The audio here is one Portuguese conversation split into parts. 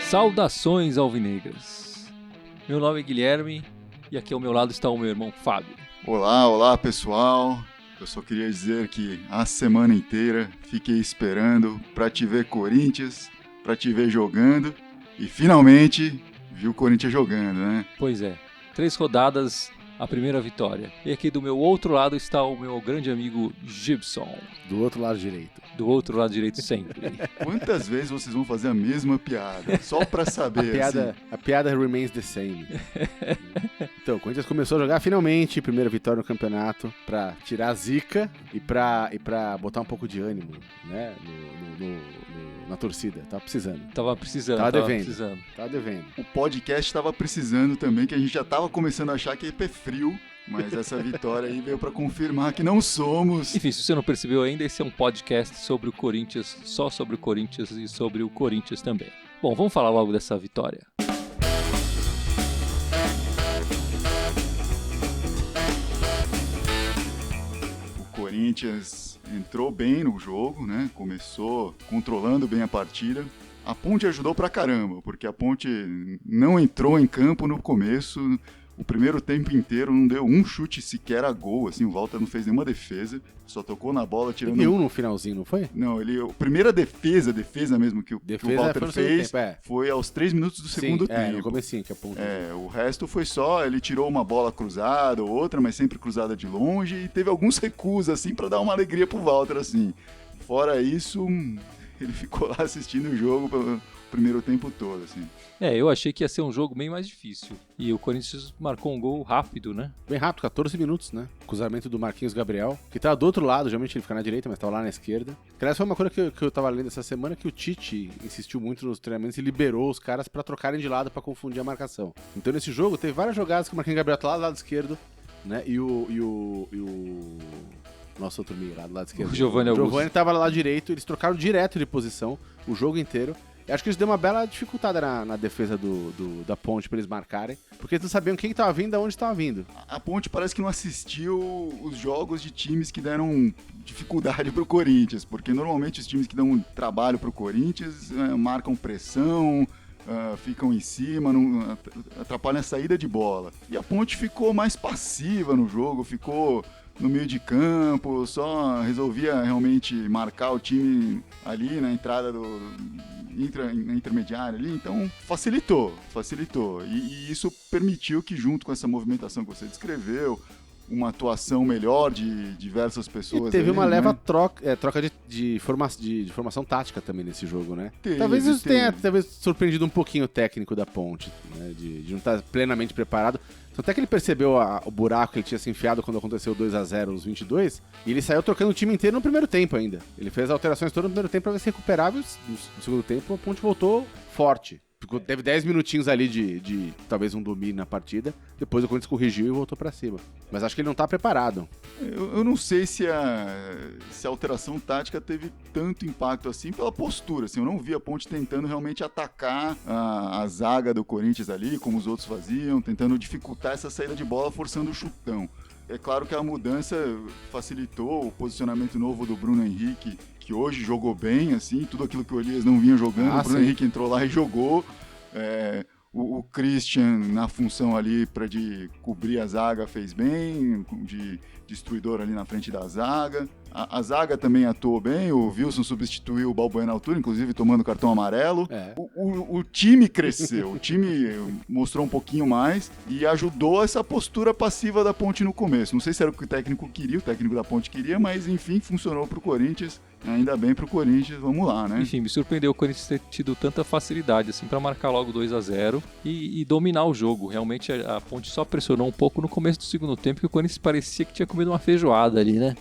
Saudações alvinegras. Meu nome é Guilherme e aqui ao meu lado está o meu irmão Fábio. Olá pessoal. Eu só queria dizer que a semana inteira fiquei esperando pra te ver Corinthians, pra te ver jogando e finalmente vi o Corinthians jogando, né? Pois é, 3 rodadas, a primeira vitória. E aqui do meu outro lado está o meu grande amigo Gibson. Do outro lado direito. Do outro lado direito sempre. Quantas vezes vocês vão fazer a mesma piada? Só pra saber, A piada remains the same. Então, o Corinthians começou a jogar finalmente, primeira vitória no campeonato, pra tirar a zica e pra botar um pouco de ânimo, né, na torcida. Tava precisando. Tava devendo. O podcast tava precisando também, que a gente já tava começando a achar que é pé frio. Mas essa vitória aí veio pra confirmar que não somos. Enfim, se você não percebeu ainda, esse é um podcast sobre o Corinthians, só sobre o Corinthians e sobre o Corinthians também. Bom, vamos falar logo dessa vitória. O Corinthians entrou bem no jogo, né? Começou controlando bem a partida. A Ponte ajudou pra caramba, porque a Ponte não entrou em campo no começo. O primeiro tempo inteiro não deu um chute sequer a gol, assim, o Walter não fez nenhuma defesa, só tocou na bola tirando... E no finalzinho, não foi? Não, a primeira defesa mesmo que o Walter fez foi aos 3 minutos do segundo tempo. No comecinho que a Ponte... O resto foi só, ele tirou uma bola cruzada ou outra, mas sempre cruzada de longe, e teve alguns recuos, assim, pra dar uma alegria pro Walter, assim. Fora isso, ele ficou lá assistindo o jogo pelo primeiro tempo todo, assim. Eu achei que ia ser um jogo bem mais difícil. E o Corinthians marcou um gol rápido, né? Bem rápido, 14 minutos, né? Cruzamento do Marquinhos Gabriel, que tava do outro lado, geralmente ele fica na direita, mas tava lá na esquerda. Aliás, foi uma coisa que eu tava lendo essa semana, que o Tite insistiu muito nos treinamentos e liberou os caras pra trocarem de lado pra confundir a marcação. Então nesse jogo teve várias jogadas que o Marquinhos Gabriel tá lá do lado esquerdo, né? E o nosso outro meio lá do lado esquerdo. O Giovanni Augusto. O Giovanni tava lá direito, eles trocaram direto de posição o jogo inteiro. Eu acho que isso deu uma bela dificultada na defesa da Ponte pra eles marcarem, porque eles não sabiam quem estava vindo e de onde estava vindo. A Ponte parece que não assistiu os jogos de times que deram dificuldade pro Corinthians, porque normalmente os times que dão trabalho pro Corinthians marcam pressão, ficam em cima, não, atrapalham a saída de bola. E a Ponte ficou mais passiva no jogo, ficou no meio de campo, só resolvia realmente marcar o time ali na entrada na intermediária ali, então facilitou. E isso permitiu que, junto com essa movimentação que você descreveu, uma atuação melhor de diversas pessoas. E teve ali, uma leva né? troca de formação tática também nesse jogo, né? Teve. Talvez isso tenha surpreendido um pouquinho o técnico da Ponte, né? De não estar plenamente preparado. Até que ele percebeu o buraco que ele tinha se enfiado quando aconteceu o 2-0 nos 22, e ele saiu trocando o time inteiro no primeiro tempo ainda. Ele fez alterações todas no primeiro tempo pra ver se recuperava, e no segundo tempo a Ponte voltou forte. Teve 10 minutinhos ali de talvez um domínio na partida, depois o Corinthians corrigiu e voltou pra cima. Mas acho que ele não tá preparado. Eu não sei se a alteração tática teve tanto impacto assim pela postura. Assim, eu não vi a Ponte tentando realmente atacar a zaga do Corinthians ali, como os outros faziam, tentando dificultar essa saída de bola, forçando o chutão. É claro que a mudança facilitou o posicionamento novo do Bruno Henrique, que hoje jogou bem, assim, tudo aquilo que o Elias não vinha jogando, o Bruno Henrique entrou lá e jogou. O Christian, na função ali de cobrir a zaga, fez bem, de destruidor ali na frente da zaga. A zaga também atuou bem, o Wilson substituiu o Balbuena na altura, inclusive tomando cartão amarelo. O time cresceu, o time mostrou um pouquinho mais e ajudou essa postura passiva da Ponte no começo. Não sei se era o que o técnico da Ponte queria, mas enfim, funcionou pro Corinthians. Ainda bem pro Corinthians, vamos lá, né? Enfim, me surpreendeu o Corinthians ter tido tanta facilidade assim para marcar logo 2-0 e dominar o jogo. Realmente a Ponte só pressionou um pouco no começo do segundo tempo, que o Corinthians parecia que tinha comido uma feijoada ali, né?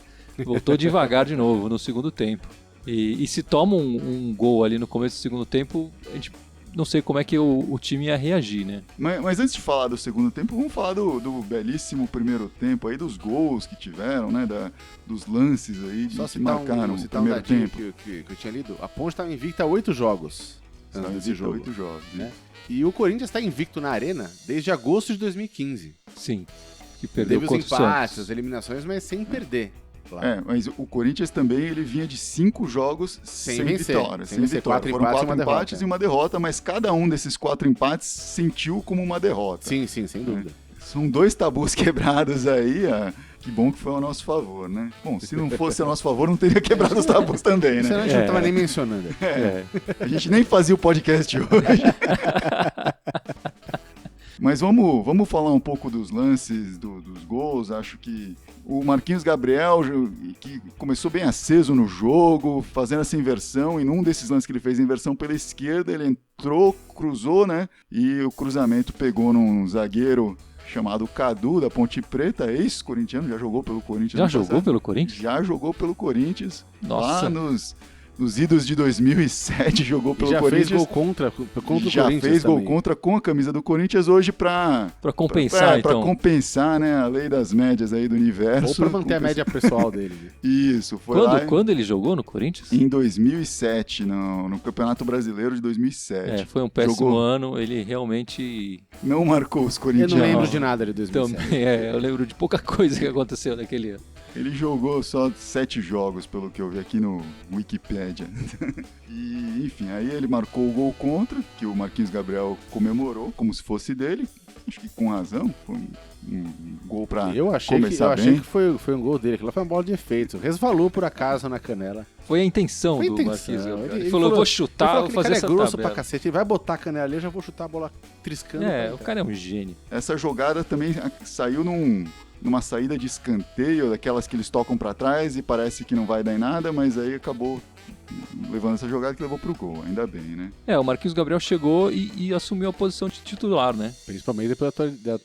Voltou devagar de novo no segundo tempo. E se toma um gol ali no começo do segundo tempo, a gente não sei como é que o time ia reagir, né? Mas antes de falar do segundo tempo, vamos falar do belíssimo primeiro tempo aí, dos gols que tiveram, né? Dos lances aí que marcaram o primeiro tempo. Que eu tinha lido. A Ponte estava invicta a 8 jogos antes desse jogo. 8 jogos, né? E o Corinthians está invicto na Arena desde agosto de 2015. Sim. que perdeu Teve os contra o empates, Santos. as eliminações, mas sem perder. Claro. Mas o Corinthians também, ele vinha de 5 jogos sem vencer. vitória. Sem vencer, 4 Foram empates e 4 uma empates derrota. e uma derrota, mas cada um desses 4 empates sentiu como uma derrota. Sim, sem dúvida. São 2 tabus quebrados aí, que bom que foi ao nosso favor, né? Bom, se não fosse ao nosso favor, não teria quebrado os tabus também, Isso a né? gente não tava nem mencionando. A gente nem fazia o podcast hoje. Mas vamos falar um pouco dos lances, dos gols. Acho que o Marquinhos Gabriel, que começou bem aceso no jogo, fazendo essa inversão, e num desses lances que ele fez a inversão pela esquerda, ele entrou, cruzou, né? E o cruzamento pegou num zagueiro chamado Cadu, da Ponte Preta, ex-corintiano, já jogou pelo Corinthians. Já jogou pelo Corinthians? Já jogou pelo Corinthians. Nossa. Lá nos idos de 2007, jogou pelo já Corinthians. fez gol contra o Corinthians. Já fez gol também. contra com a camisa do Corinthians hoje para compensar, pra então. compensar, né, a lei das médias aí do universo. Ou pra manter a média pessoal dele. Isso, foi lá Quando ele jogou no Corinthians? em 2007, no Campeonato Brasileiro de 2007. Foi um péssimo Jogou. ano, ele realmente Não marcou os Eu corintianos. não lembro de nada de 2007. também, eu lembro de pouca coisa que aconteceu naquele ano. Ele jogou só 7 jogos, pelo que eu vi aqui no Wikipedia. E, enfim, aí ele marcou o gol contra, que o Marquinhos Gabriel comemorou, como se fosse dele. Acho que com razão. Foi um gol pra Eu achei começar que bem. foi um gol dele. Aquilo lá foi uma bola de efeito. Resvalou por acaso na canela. Foi a intenção Foi a do intenção. Marquinhos Gabriel. Ele Ele falou, eu vou chutar, vou aquele fazer cara essa é grosso tabela. pra cacete. Ele vai botar a canela ali, eu já vou chutar a bola triscando. O cara é um gênio. Essa jogada também saiu numa saída de escanteio, daquelas que eles tocam pra trás e parece que não vai dar em nada, mas aí acabou levando essa jogada que levou pro gol, ainda bem, né? O Marquinhos Gabriel chegou e assumiu a posição de titular, né? Principalmente depois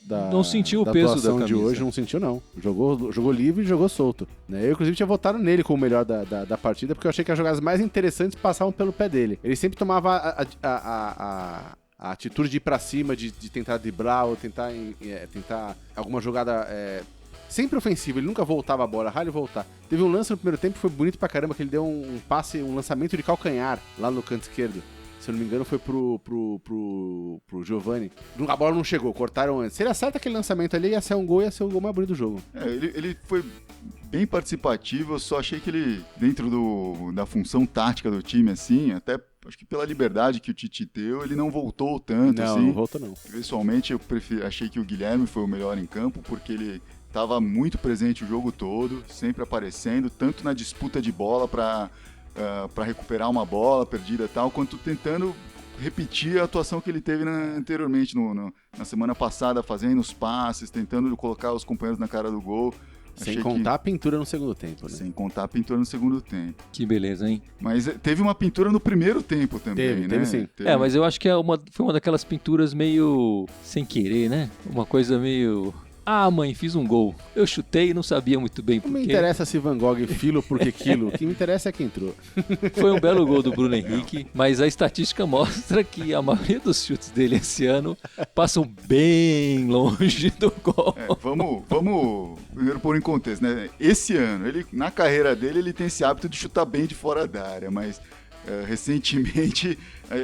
da Não sentiu o da peso atuação da de camisa. hoje, não sentiu não. Jogou livre e jogou solto. Né? Eu, inclusive, tinha votado nele como o melhor da partida, porque eu achei que as jogadas mais interessantes passavam pelo pé dele. Ele sempre tomava a atitude de ir pra cima, de tentar driblar ou tentar alguma jogada sempre ofensiva. Ele nunca voltava a bola, raro voltar. Teve um lance no primeiro tempo que foi bonito pra caramba, que ele deu um passe, um lançamento de calcanhar lá no canto esquerdo. Se eu não me engano, foi pro Giovani. A bola não chegou, cortaram antes. Se ele acerta aquele lançamento ali, ia ser um gol mais bonito do jogo. Ele foi bem participativo, eu só achei que ele, dentro da função tática do time, assim, até acho que pela liberdade que o Tite deu, ele não voltou tanto, Não, assim. não voltou não. Pessoalmente, eu achei que o Guilherme foi o melhor em campo, porque ele estava muito presente o jogo todo, sempre aparecendo, tanto na disputa de bola para recuperar uma bola perdida e tal, quanto tentando repetir a atuação que ele teve anteriormente, na semana passada, fazendo os passes, tentando colocar os companheiros na cara do gol. Sem contar a pintura no segundo tempo, né? Sem contar a pintura no segundo tempo. Que beleza, hein? Mas teve uma pintura no primeiro tempo também, né? Teve sim. Mas eu acho que foi uma daquelas pinturas meio sem querer, né? Uma coisa meio... Ah, mãe, fiz um gol. Eu chutei e não sabia muito bem por Não me quê. interessa se Van Gogh filo porque quilo. O que me interessa é quem entrou. Foi um belo gol do Bruno Henrique, mas a estatística mostra que a maioria dos chutes dele esse ano passam bem longe do gol. Vamos primeiro pôr em contexto, né? Esse ano, na carreira dele, ele tem esse hábito de chutar bem de fora da área, mas recentemente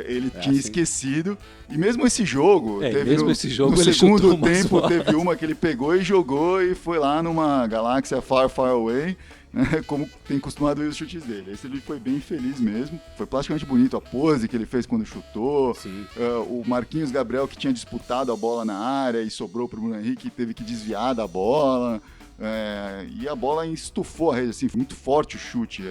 ele tinha esquecido. E mesmo esse jogo, no ele segundo chutou tempo, umas teve uma que ele pegou e jogou e foi lá numa galáxia far, far away, né, como tem costumado ir os chutes dele. Esse ele foi bem feliz mesmo. Foi plasticamente bonito a pose que ele fez quando chutou. O Marquinhos Gabriel, que tinha disputado a bola na área e sobrou para o Bruno Henrique, teve que desviar da bola. E a bola estufou a rede, assim, foi muito forte o chute.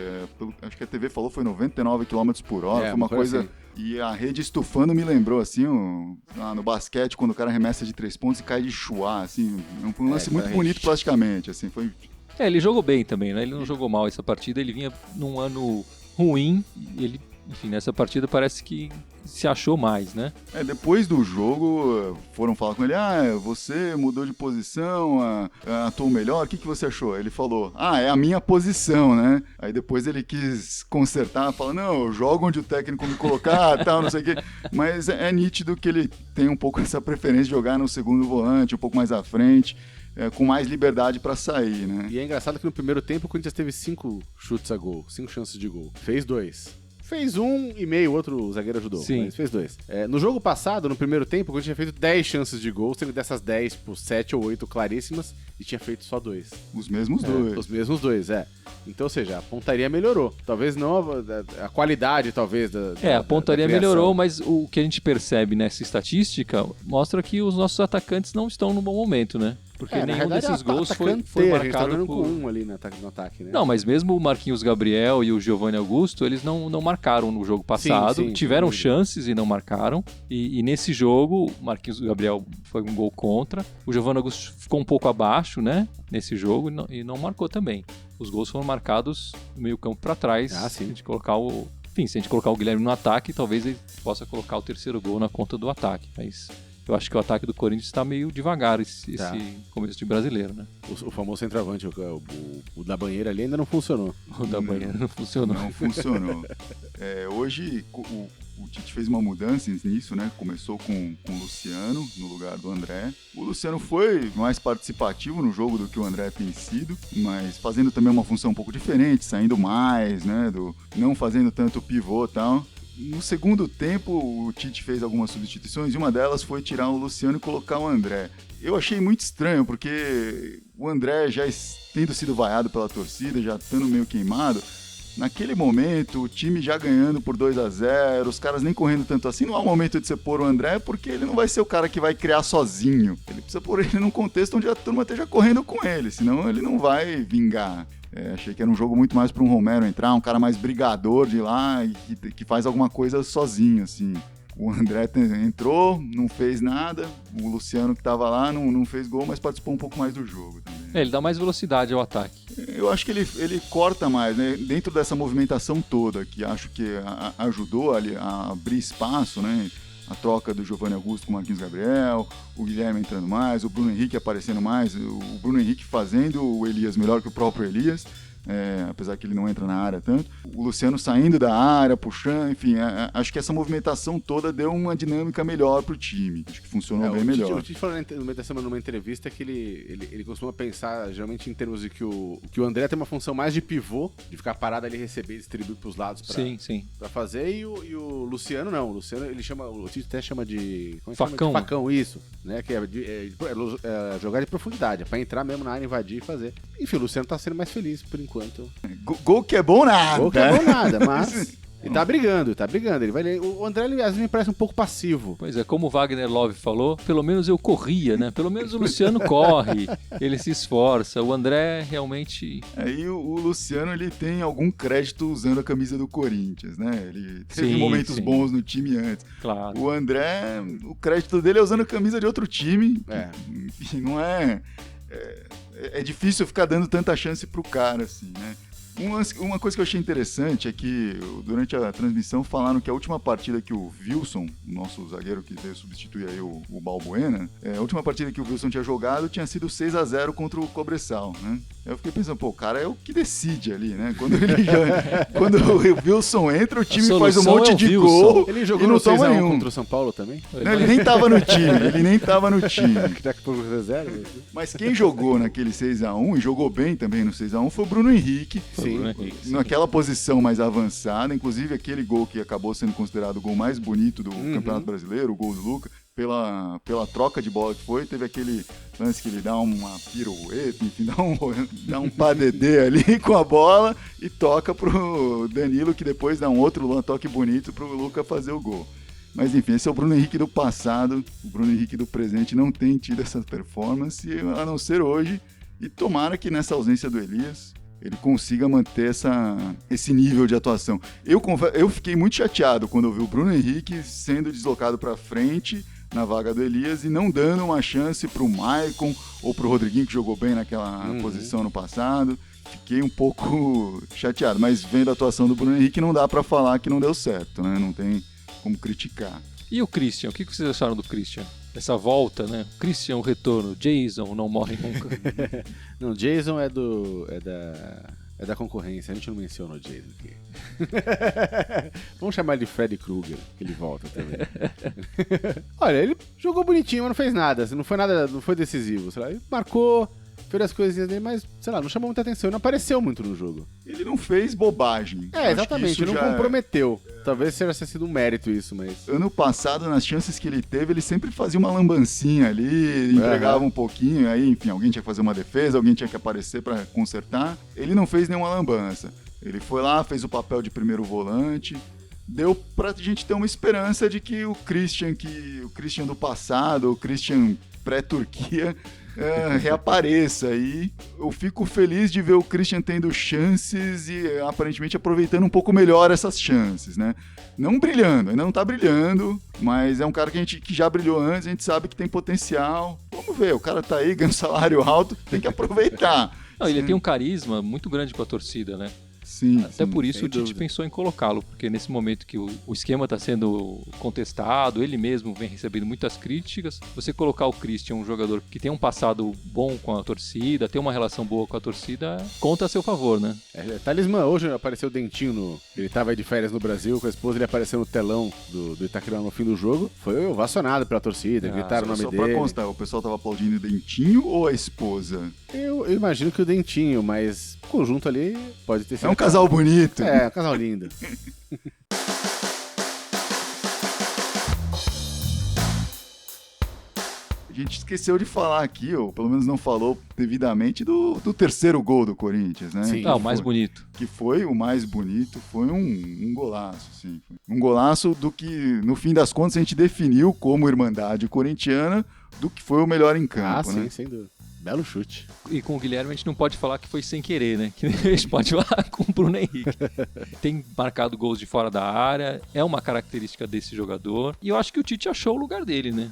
Acho que a TV falou foi 99 km por hora, foi uma coisa... Assim. E a rede estufando me lembrou, assim, no basquete, quando o cara arremessa de 3 pontos e cai de chuá, assim, um lance muito bonito plasticamente, assim, foi... Ele jogou bem também, né? Ele não jogou mal essa partida, ele vinha num ano ruim, ele, enfim, nessa partida parece que se achou mais, né? Depois do jogo, foram falar com ele, você mudou de posição, atuou melhor, o que você achou? Ele falou, é a minha posição, né? Aí depois ele quis consertar, falou, não, eu jogo onde o técnico me colocar, tal, não sei o quê. Mas é nítido que ele tem um pouco essa preferência de jogar no segundo volante, um pouco mais à frente, com mais liberdade para sair, né? E é engraçado que no primeiro tempo o Corinthians teve 5 chutes a gol, 5 chances de gol. Fez 2. fez 1,5, o outro zagueiro ajudou, Sim. mas fez 2. No jogo passado, no primeiro tempo, o Corinthians tinha feito 10 chances de gol, sendo dessas 10, 7 ou 8 claríssimas, e tinha feito só 2. Os mesmos dois. Os mesmos 2, Então, ou seja, a pontaria melhorou. Talvez não a qualidade, talvez, A pontaria da criação. melhorou, mas o que a gente percebe nessa estatística mostra que os nossos atacantes não estão no bom momento, né? Porque na nenhum realidade, desses gols foi a gente tá marcado jogando por... com um ali no ataque, né? Não, mas mesmo o Marquinhos Gabriel e o Giovanni Augusto, eles não marcaram no jogo passado. Sim, Tiveram sim. chances e não marcaram. E nesse jogo, o Marquinhos Gabriel foi um gol contra. O Giovanni Augusto ficou um pouco abaixo, né? Nesse jogo e não marcou também. Os gols foram marcados do meio campo para trás. Sim. Se a gente colocar o Guilherme no ataque, talvez ele possa colocar o terceiro gol na conta do ataque. Mas eu acho que o ataque do Corinthians está meio devagar esse começo de brasileiro, né? O famoso centroavante, o da banheira ali ainda não funcionou. O da banheira não funcionou. Não funcionou. Hoje o Tite fez uma mudança nisso, né? Começou com o Luciano no lugar do André. O Luciano foi mais participativo no jogo do que o André tem sido, mas fazendo também uma função um pouco diferente, saindo mais, né? Não fazendo tanto pivô e tal. No segundo tempo, o Tite fez algumas substituições e uma delas foi tirar o Luciano e colocar o André. Eu achei muito estranho, porque o André já tendo sido vaiado pela torcida, já estando meio queimado, naquele momento, o time já ganhando por 2-0, os caras nem correndo tanto assim, não há momento de você pôr o André, porque ele não vai ser o cara que vai criar sozinho. Ele precisa pôr ele num contexto onde a turma esteja correndo com ele, senão ele não vai vingar. Achei que era um jogo muito mais para um Romero entrar, um cara mais brigador de lá e que faz alguma coisa sozinho, assim. O André entrou, não fez nada, o Luciano que estava lá não fez gol, mas participou um pouco mais do jogo também. Ele dá mais velocidade ao ataque. Eu acho que ele corta mais, né? Dentro dessa movimentação toda, que acho que ajudou ali a abrir espaço, né? A troca do Giovanni Augusto com o Marquinhos Gabriel, o Guilherme entrando mais, o Bruno Henrique aparecendo mais, o Bruno Henrique fazendo o Elias melhor que o próprio Elias, apesar que ele não entra na área tanto. O Luciano saindo da área, puxando, enfim, acho que essa movimentação toda deu uma dinâmica melhor pro time. Acho que funcionou bem melhor. O Tite falou numa entrevista que ele costuma pensar geralmente em termos de que o André tem uma função mais de pivô, de ficar parado ali, receber e distribuir pros lados pra fazer, e o Luciano não. O Luciano, o Tite até chama de... Como facão. De facão, isso. Né? Que é jogar de profundidade, é pra entrar mesmo na área, invadir e fazer. Enfim, o Luciano tá sendo mais feliz por enquanto. Gol que é bom nada. Gol que é bom nada, mas ele tá brigando. O André, às vezes, me parece um pouco passivo. Pois é, como o Wagner Love falou, pelo menos eu corria, né? Pelo menos o Luciano corre, ele se esforça. O André realmente... Aí o Luciano, ele tem algum crédito usando a camisa do Corinthians, né? Ele teve momentos bons no time antes. Claro. O André, o crédito dele é usando a camisa de outro time. E não é... É difícil ficar dando tanta chance pro cara, assim, né? Uma coisa que eu achei interessante é que durante a transmissão falaram que a última partida que o Wilson, o nosso zagueiro que veio substituir aí o Balbuena, a última partida que o Wilson tinha jogado tinha sido 6-0 contra o Cobressal, né? Eu fiquei pensando, o cara é o que decide ali, né? Quando o Wilson entra, o time faz um monte de gol. Ele jogou no no 6x1 nenhum. contra o São Paulo também? Não, ele nem tava no time. Já que foi 0. Mas quem jogou naquele 6x1 e jogou bem também no 6x1 foi o Bruno Henrique. Sim. Naquela posição mais avançada, inclusive aquele gol que acabou sendo considerado o gol mais bonito do Campeonato Brasileiro, o gol do Luca, pela troca de bola que foi, teve aquele lance que ele dá uma pirueta, enfim, dá um padedê ali com a bola e toca pro Danilo, que depois dá um outro toque bonito pro Luca fazer o gol. Mas enfim, esse é o Bruno Henrique do passado, o Bruno Henrique do presente não tem tido essa performance, a não ser hoje, e tomara que nessa ausência do Elias ele consiga manter esse nível de atuação. Eu fiquei muito chateado quando eu vi o Bruno Henrique sendo deslocado para frente na vaga do Elias e não dando uma chance para o Maicon ou para o Rodriguinho, que jogou bem naquela posição no passado. Fiquei um pouco chateado, mas vendo a atuação do Bruno Henrique não dá para falar que não deu certo, né? Não tem como criticar. E o Christian? O que vocês acharam do Christian? Essa volta, né? Christian, o retorno. Jason não morre nunca. Não, Jason é da concorrência. A gente não menciona o Jason aqui. Vamos chamar ele de Freddy Krueger, que ele volta também. Olha, ele jogou bonitinho, mas não fez nada. Não foi decisivo. Sei lá, ele marcou, fez as coisinhas dele, mas, sei lá, não chamou muita atenção. Não apareceu muito no jogo. Ele não fez bobagem. É, exatamente, não comprometeu. Talvez tenha sido um mérito isso, mas... Ano passado, nas chances que ele teve, ele sempre fazia uma lambancinha ali, entregava um pouquinho, aí, enfim, alguém tinha que fazer uma defesa, alguém tinha que aparecer pra consertar. Ele não fez nenhuma lambança. Ele foi lá, fez o papel de primeiro volante, deu pra gente ter uma esperança de que o Christian do passado, o Christian pré-Turquia, reapareça. E eu fico feliz de ver o Christian tendo chances e aparentemente aproveitando um pouco melhor essas chances, né? Não brilhando, ainda não tá brilhando, mas é um cara que já brilhou antes, a gente sabe que tem potencial. Vamos ver, o cara tá aí, ganha um salário alto, tem que aproveitar. Não, ele tem um carisma muito grande com a torcida, né? Sim, Até sim, por isso sem o Tite dúvida. pensou em colocá-lo, porque nesse momento que o esquema está sendo contestado, ele mesmo vem recebendo muitas críticas. Você colocar o Christian, um jogador que tem um passado bom com a torcida, tem uma relação boa com a torcida, conta a seu favor, né? Talismã, hoje apareceu o Dentinho, ele tava aí de férias no Brasil com a esposa, ele apareceu no telão do Itaquerão no fim do jogo, foi ovacionado pela torcida, gritaram o nome Só dele. pra constar, o pessoal tava aplaudindo o Dentinho ou a esposa? Eu imagino que o Dentinho, mas o conjunto ali pode ter sido... É um casal bonito. É, um casal lindo. A gente esqueceu de falar aqui, ou pelo menos não falou devidamente, do terceiro gol do Corinthians, né? Sim. Ah, o mais bonito. Que foi o mais bonito, foi um golaço, sim. Um golaço do que, no fim das contas, a gente definiu como Irmandade Corintiana do que foi o melhor em campo, né? Sim, sem dúvida. Belo chute. E com o Guilherme a gente não pode falar que foi sem querer, né? Que a gente pode falar com o Bruno Henrique. Tem marcado gols de fora da área, é uma característica desse jogador. E eu acho que o Tite achou o lugar dele, né?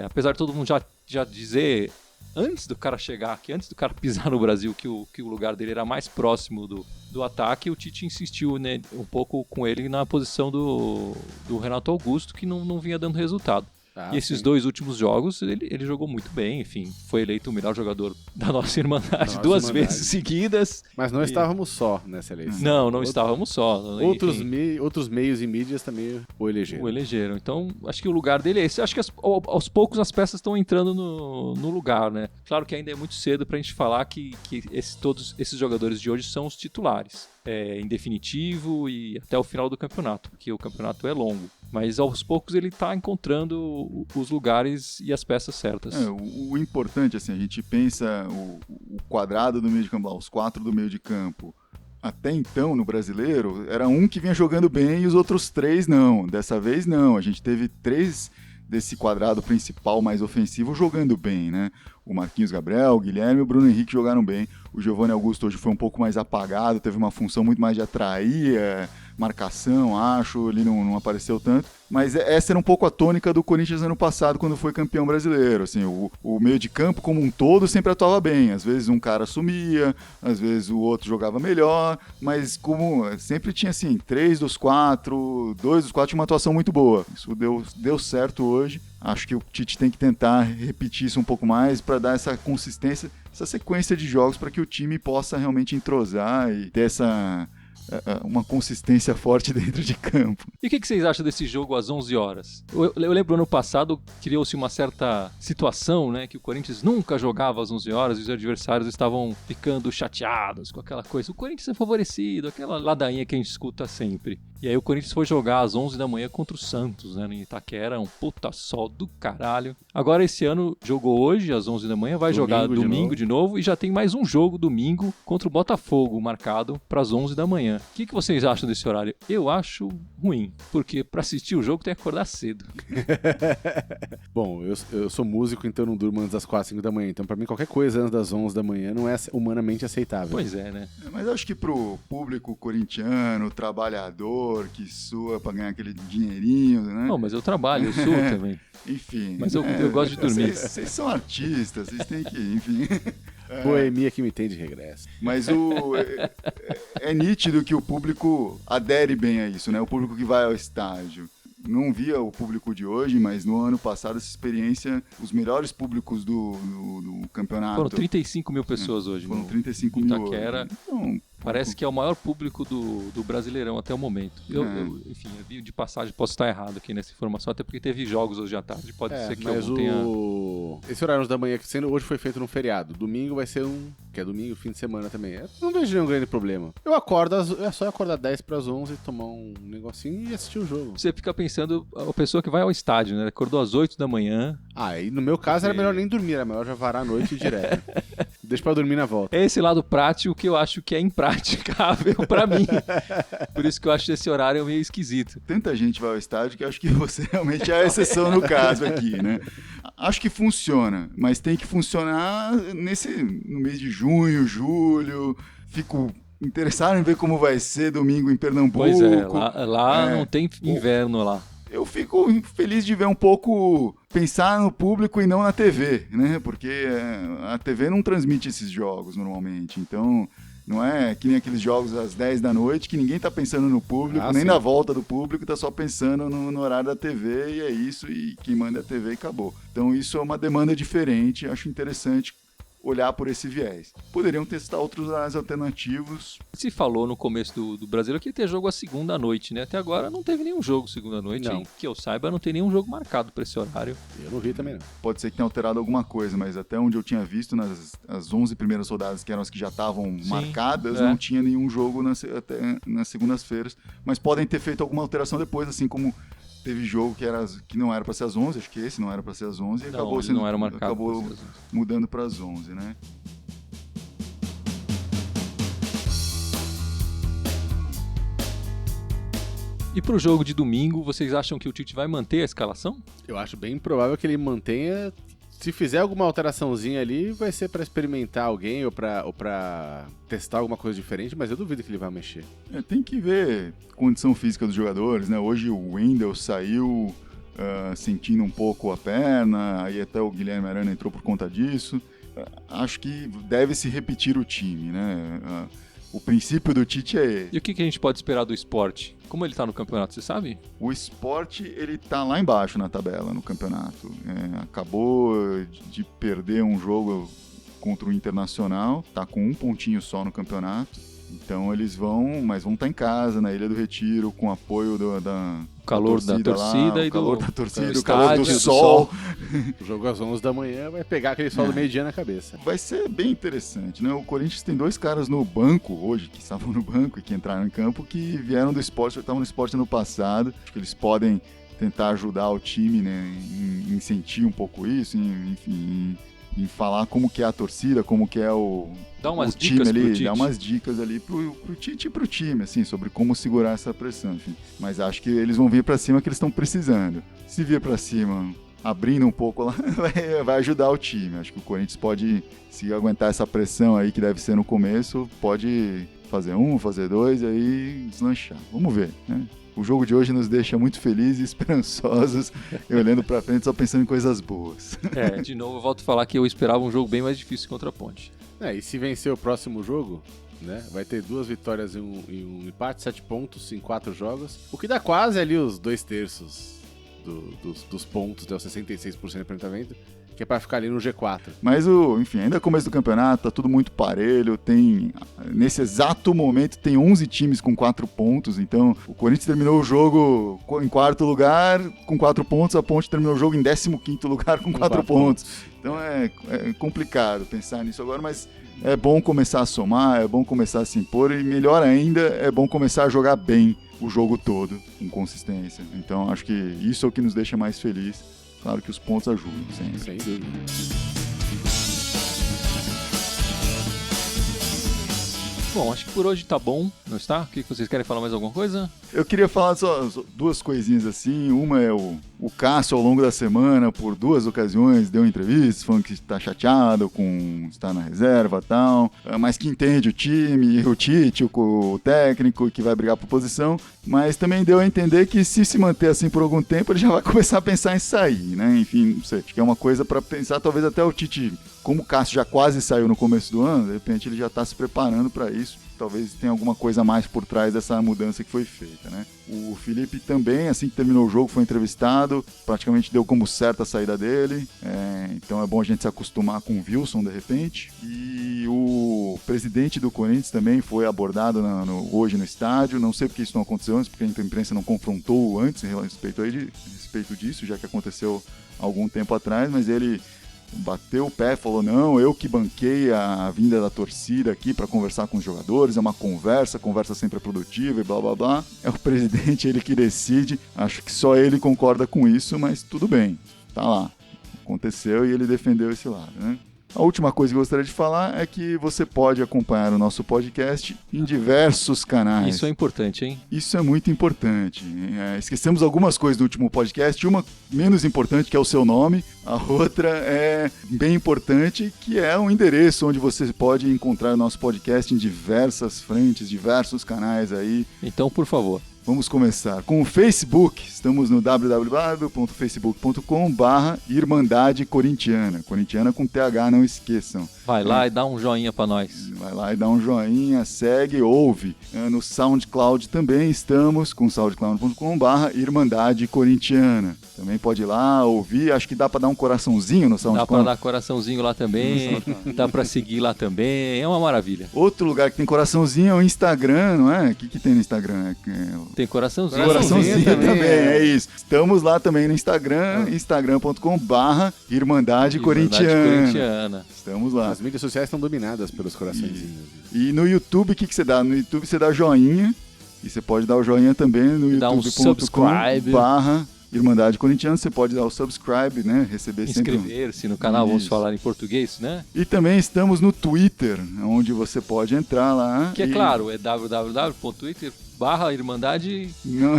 Apesar de todo mundo já dizer, antes do cara chegar aqui, antes do cara pisar no Brasil, que o lugar dele era mais próximo do ataque, o Tite insistiu, né, um pouco com ele na posição do Renato Augusto, que não vinha dando resultado. E esses dois últimos jogos, ele jogou muito bem, enfim, foi eleito o melhor jogador da nossa Irmandade duas vezes seguidas. Mas não estávamos só nessa eleição. Não estávamos só. Outros meios e mídias também o elegeram. Então, acho que o lugar dele é esse. Acho que aos poucos as peças estão entrando no lugar, né? Claro que ainda é muito cedo pra gente falar que todos esses jogadores de hoje são os titulares. Em definitivo e até o final do campeonato, porque o campeonato é longo. Mas aos poucos ele está encontrando os lugares e as peças certas. O importante, assim, a gente pensa o quadrado do meio de campo, os 4 do meio de campo. Até então, no brasileiro, era um que vinha jogando bem e os outros 3 não. Dessa vez não, a gente teve 3 desse quadrado principal mais ofensivo jogando bem, né? O Marquinhos Gabriel, o Guilherme e o Bruno Henrique jogaram bem. O Giovanni Augusto hoje foi um pouco mais apagado, teve uma função muito mais de atrair marcação, acho, ele não apareceu tanto. Mas essa era um pouco a tônica do Corinthians ano passado, quando foi campeão brasileiro. Assim, o meio de campo, como um todo, sempre atuava bem. Às vezes um cara sumia, às vezes o outro jogava melhor, mas como sempre tinha assim, 3 dos 4, 2 dos 4 tinha uma atuação muito boa. Isso deu certo hoje. Acho que o Tite tem que tentar repetir isso um pouco mais para dar essa consistência, essa sequência de jogos para que o time possa realmente entrosar e ter uma consistência forte dentro de campo. E o que vocês acham desse jogo às 11 horas? Eu lembro ano passado criou-se uma certa situação, né, que o Corinthians nunca jogava às 11 horas e os adversários estavam ficando chateados com aquela coisa. O Corinthians é favorecido, aquela ladainha que a gente escuta sempre. E aí o Corinthians foi jogar às 11 da manhã contra o Santos, né, em Itaquera, um puta sol do caralho. Agora esse ano jogou hoje às 11 da manhã, vai jogar domingo de novo e já tem mais um jogo domingo contra o Botafogo marcado para as 11 da manhã. O que vocês acham desse horário? Eu acho ruim, porque para assistir o jogo tem que acordar cedo. Bom, eu sou músico, então não durmo antes das 4, 5 da manhã. Então pra mim qualquer coisa antes das 11 da manhã não é humanamente aceitável. Pois é, né? Mas acho que pro público corintiano, trabalhador, que sua pra ganhar aquele dinheirinho, né? Não, mas eu trabalho, eu suo também. Enfim. Mas eu gosto de dormir. Vocês são artistas, vocês têm que, enfim... Boemia que me tem de regresso. Mas é nítido que o público adere bem a isso, né? O público que vai ao estádio. Não via o público de hoje, mas no ano passado essa experiência, os melhores públicos do campeonato... Foram 35 mil pessoas hoje. Foram 35 mil hoje. Então, Parece que é o maior público do Brasileirão até o momento. Enfim, eu vi de passagem, posso estar errado aqui nessa informação, até porque teve jogos hoje à tarde, pode ser que mas algum tenha... Esse horário da manhã que sendo hoje foi feito num feriado. Domingo vai ser que é domingo, fim de semana também. Eu não vejo nenhum grande problema. É só acordar 10 para as 11, tomar um negocinho e assistir o jogo. Você fica pensando, a pessoa que vai ao estádio, né? Acordou às 8 da manhã. E no meu caso era melhor nem dormir, era melhor já varar a noite direto. Deixa pra dormir na volta. É esse lado prático que eu acho que é impraticável pra mim. Por isso que eu acho esse horário meio esquisito. Tanta gente vai ao estádio que eu acho que você realmente é a exceção no caso aqui, né? Acho que funciona, mas tem que funcionar no mês de junho, julho. Fico interessado em ver como vai ser domingo em Pernambuco. Pois é, lá não tem inverno lá. Eu fico feliz de ver um pouco, pensar no público e não na TV, né? Porque a TV não transmite esses jogos normalmente, então não é que nem aqueles jogos às 10 da noite que ninguém tá pensando no público, nem na volta do público, tá só pensando no horário da TV e é isso, e quem manda é a TV e acabou. Então isso é uma demanda diferente, acho interessante olhar por esse viés. Poderiam testar outros horários alternativos. Se falou no começo do Brasileiro que ia ter jogo à segunda noite, né? Até agora não teve nenhum jogo segunda noite. Não. Que eu saiba, não tem nenhum jogo marcado para esse horário. Eu não vi também, não. Pode ser que tenha alterado alguma coisa, mas até onde eu tinha visto, as 11 primeiras rodadas, que eram as que já estavam marcadas, não tinha nenhum jogo nas segundas-feiras. Mas podem ter feito alguma alteração depois, assim como teve jogo que não era para ser às 11, acho que esse não era para ser às 11, e acabou mudando para as 11, né? E pro jogo de domingo, vocês acham que o Tite vai manter a escalação? Eu acho bem provável que ele mantenha. Se fizer alguma alteraçãozinha ali, vai ser pra experimentar alguém ou pra testar alguma coisa diferente, mas eu duvido que ele vai mexer. Tem que ver condição física dos jogadores, né? Hoje o Wendel saiu sentindo um pouco a perna, aí até o Guilherme Arana entrou por conta disso. Acho que deve se repetir o time, né? O princípio do Tite é esse. E o que a gente pode esperar do Sport? Como ele tá no campeonato, você sabe? O Sport, ele tá lá embaixo na tabela, no campeonato. Acabou de perder um jogo contra o Internacional, tá com um pontinho só no campeonato. Então eles vão estar em casa, na Ilha do Retiro, com apoio da calor da torcida e o calor da torcida, do o calor do estádio, sol. O jogo às 11 da manhã vai pegar aquele sol do meio-dia na cabeça. Vai ser bem interessante, né? O Corinthians tem 2 caras no banco hoje, que estavam no banco e que entraram em campo, que vieram do esporte, estavam no esporte ano passado. Acho que eles podem tentar ajudar o time, né, em sentir um pouco isso, enfim, em falar como que é a torcida, como que é o time ali, dar umas dicas ali pro Tite e pro time, assim, sobre como segurar essa pressão, enfim. Mas acho que eles vão vir pra cima que eles estão precisando. Se vir pra cima, abrindo um pouco lá, vai ajudar o time. Acho que o Corinthians pode, se aguentar essa pressão aí que deve ser no começo, pode fazer 1, fazer 2 e aí deslanchar. Vamos ver, né? O jogo de hoje nos deixa muito felizes e esperançosos, e olhando pra frente só pensando em coisas boas. De novo eu volto a falar que eu esperava um jogo bem mais difícil contra a Ponte. E se vencer o próximo jogo, né, vai ter 2 vitórias e um empate, 7 pontos em 4 jogos, o que dá quase ali os 2/3 dos pontos, né, os 66% de aproveitamento, que é pra ficar ali no G4. Mas, enfim, ainda é começo do campeonato, tá tudo muito parelho, nesse exato momento tem 11 times com 4 pontos, então o Corinthians terminou o jogo em 4º lugar com 4 pontos, a Ponte terminou o jogo em 15º lugar com 4 pontos. Então é complicado pensar nisso agora, mas é bom começar a somar, é bom começar a se impor e melhor ainda, é bom começar a jogar bem o jogo todo, com consistência. Então acho que isso é o que nos deixa mais felizes. Claro que os pontos ajudam, sempre. Sem dúvida. Bom, acho que por hoje tá bom, não está? O que vocês querem falar mais alguma coisa? Eu queria falar só 2 coisinhas assim. Uma é o Cássio, ao longo da semana, por 2 ocasiões, deu entrevistas falando que está chateado com estar na reserva e tal, mas que entende o time, o Tite, o técnico, que vai brigar por posição, mas também deu a entender que se manter assim por algum tempo, ele já vai começar a pensar em sair, né? Enfim, não sei, acho que é uma coisa para pensar, talvez até o Tite, como o Cássio já quase saiu no começo do ano, de repente ele já está se preparando para isso. Talvez tenha alguma coisa a mais por trás dessa mudança que foi feita, né? O Felipe também, assim que terminou o jogo, foi entrevistado, praticamente deu como certa a saída dele, então é bom a gente se acostumar com o Wilson de repente. E o presidente do Corinthians também foi abordado hoje no estádio. Não sei porque isso não aconteceu antes, porque a imprensa não confrontou antes a respeito disso, já que aconteceu algum tempo atrás, mas ele bateu o pé, falou, não, eu que banquei a vinda da torcida aqui para conversar com os jogadores, é uma conversa sempre é produtiva e blá blá blá. É o presidente, ele que decide, acho que só ele concorda com isso, mas tudo bem, tá lá. Aconteceu e ele defendeu esse lado, né? A última coisa que eu gostaria de falar é que você pode acompanhar o nosso podcast em diversos canais. Isso é importante, hein? Isso é muito importante. Esquecemos algumas coisas do último podcast, uma menos importante, que é o seu nome, a outra é bem importante, que é o endereço onde você pode encontrar o nosso podcast em diversas frentes, diversos canais aí. Então, por favor. Vamos começar com o Facebook. Estamos no www.facebook.com/Irmandade Corintiana. Corintiana com TH, não esqueçam. Vai lá e dá um joinha pra nós. Vai lá e dá um joinha, segue, ouve. No SoundCloud também estamos com soundcloud.com/Irmandade Corintiana. Também pode ir lá, ouvir. Acho que dá pra dar um coraçãozinho no SoundCloud. Dá pra dar coraçãozinho lá também. Dá pra seguir lá também. É uma maravilha. Outro lugar que tem coraçãozinho é o Instagram, não é? O que tem no Instagram? Tem coraçãozinho. Coraçãozinho também, é isso. Estamos lá também no Instagram, instagram.com/Irmandade Corintiana. Estamos lá. As mídias sociais estão dominadas pelos coraçõezinhos. E no YouTube, o que você dá? No YouTube você dá joinha, e você pode dar o joinha também no youtube.com/Irmandade Corintiana. Você pode dar o subscribe, né? Receber sempre. Inscrever-se no canal, vamos falar em português, né? E também estamos no Twitter, onde você pode entrar lá. Que é claro, é www.twitter/Irmandade. Não,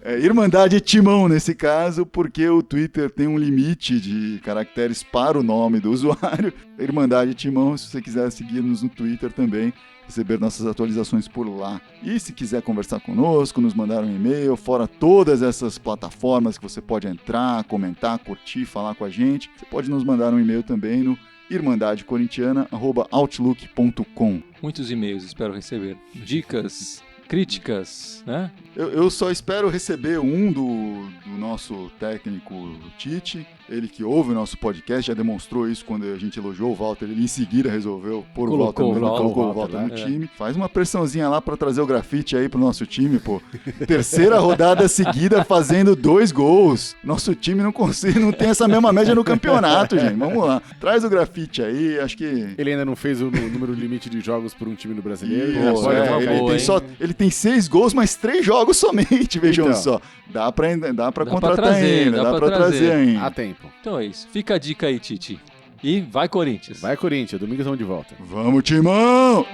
é Irmandade Timão nesse caso, porque o Twitter tem um limite de caracteres para o nome do usuário. Irmandade Timão, se você quiser seguir-nos no Twitter também, receber nossas atualizações por lá. E se quiser conversar conosco, nos mandar um e-mail, fora todas essas plataformas que você pode entrar, comentar, curtir, falar com a gente, você pode nos mandar um e-mail também no irmandadecorintiana@outlook.com. Muitos e-mails espero receber. Dicas, críticas, né? Eu só espero receber um do nosso técnico Tite, ele que ouve o nosso podcast, já demonstrou isso quando a gente elogiou o Walter, ele em seguida resolveu pôr colocou o Walter no time. Faz uma pressãozinha lá pra trazer o grafite aí pro nosso time, pô. Terceira rodada seguida fazendo 2 gols. Nosso time não tem essa mesma média no campeonato, gente. Vamos lá. Traz o grafite aí, acho que... Ele ainda não fez o número limite de jogos por um time no brasileiro. Ele tem 6 gols, mas 3 jogos somente, vejam então, só. Dá pra contratar ainda, dá pra trazer ainda. Há tempo. Então é isso. Fica a dica aí, Tite. E vai Corinthians. Vai Corinthians, domingo estamos de volta. Vamos, Timão!